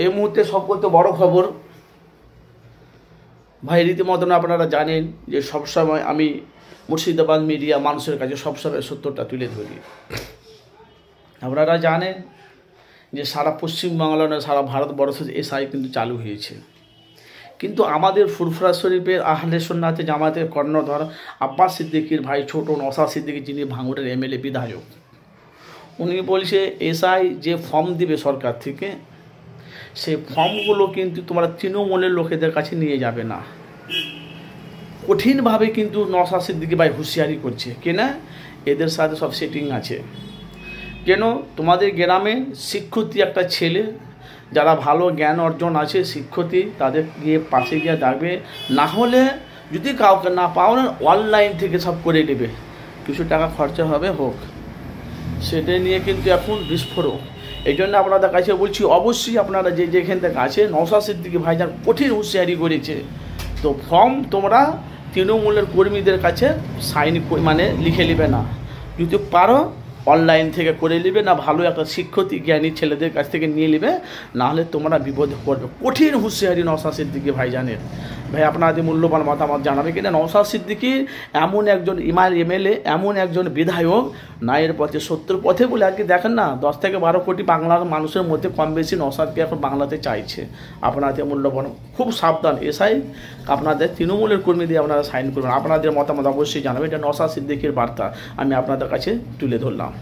এই মুহূর্তে সবথেকে বড় খবর ভাই, রীতিমতন আপনারা জানেন যে সবসময় আমি মুর্শিদাবাদ মিডিয়া মানুষের কাছে সবসময় সত্যটা তুলে ধরি। আপনারা জানেন যে সারা পশ্চিমবাংলা নয়, সারা ভারতবর্ষে এসআই কিন্তু চালু হয়েছে, কিন্তু আমাদের ফুরফুরা শরীফের আহলে সুন্নাতে জামাতের কর্ণধর আব্বাস সিদ্দিকীর ভাই ছোট নওশাদ সিদ্দিকী, যিনি ভাঙড়ের এমএলএ বিধায়ক, উনি বলছে এসআই যে ফর্ম দিবে সরকার থেকে, সেই ফর্মগুলো কিন্তু তোমরা তৃণমূলের লোকেদের কাছে নিয়ে যাবে না। কঠিনভাবে কিন্তু নওশাদ সিদ্দিকী ভাই হুঁশিয়ারি করছে, কেনা এদের সাথে সব সেটিং আছে। কেন তোমাদের গ্রামে শিক্ষিত একটা ছেলে, যারা ভালো জ্ঞান অর্জন আছে শিক্ষিত, তাদের গিয়ে পাশে গিয়ে ডাকবে, না হলে যদি কাউকে না পাও না অনলাইন থেকে সব করে নেবে, কিছু টাকা খরচা হবে হোক, সেটা নিয়ে কিন্তু এখন বিস্ফোরক। এই জন্য আপনাদের কাছে বলছি, অবশ্যই আপনারা যে যেখান থেকে আছে, নওশাদ সিদ্দিকী ভাইজান কঠিন হুঁশিয়ারি করেছে, তো ফর্ম তোমরা তৃণমূলের কর্মীদের কাছে সাইন মানে লিখে নেবে না, যদি পারো অনলাইন থেকে করে নেবে, না ভালো একটা শিক্ষিত জ্ঞানী ছেলেদের কাছ থেকে নিয়ে নেবে, নাহলে তোমরা বিপদে পড়বে। কঠিন হুঁশিয়ারি নওশাদ সিদ্দিকী ভাইজানের। ভাই আপনাদের মূল্যবান মতামত জানাবে কিনা। নওশাদ সিদ্দিকী এমন একজন এমএলএ, এমন একজন বিধায়ক, ন্যায়ের পথে সত্যের পথে বলে আজকে দেখেন না 10 থেকে 12 কোটি বাংলার মানুষের মধ্যে কম বেশি নওশাদকে এখন বাংলাতে চাইছে। আপনাদের মূল্যবান, খুব সাবধান, এসআই আপনাদের তৃণমূলের কর্মী দিয়ে আপনারা সাইন করবেন। আপনাদের মতামত অবশ্যই জানাবেন। এটা নওশাদ সিদ্দিকীর বার্তা আমি আপনাদের কাছে তুলে ধরলাম।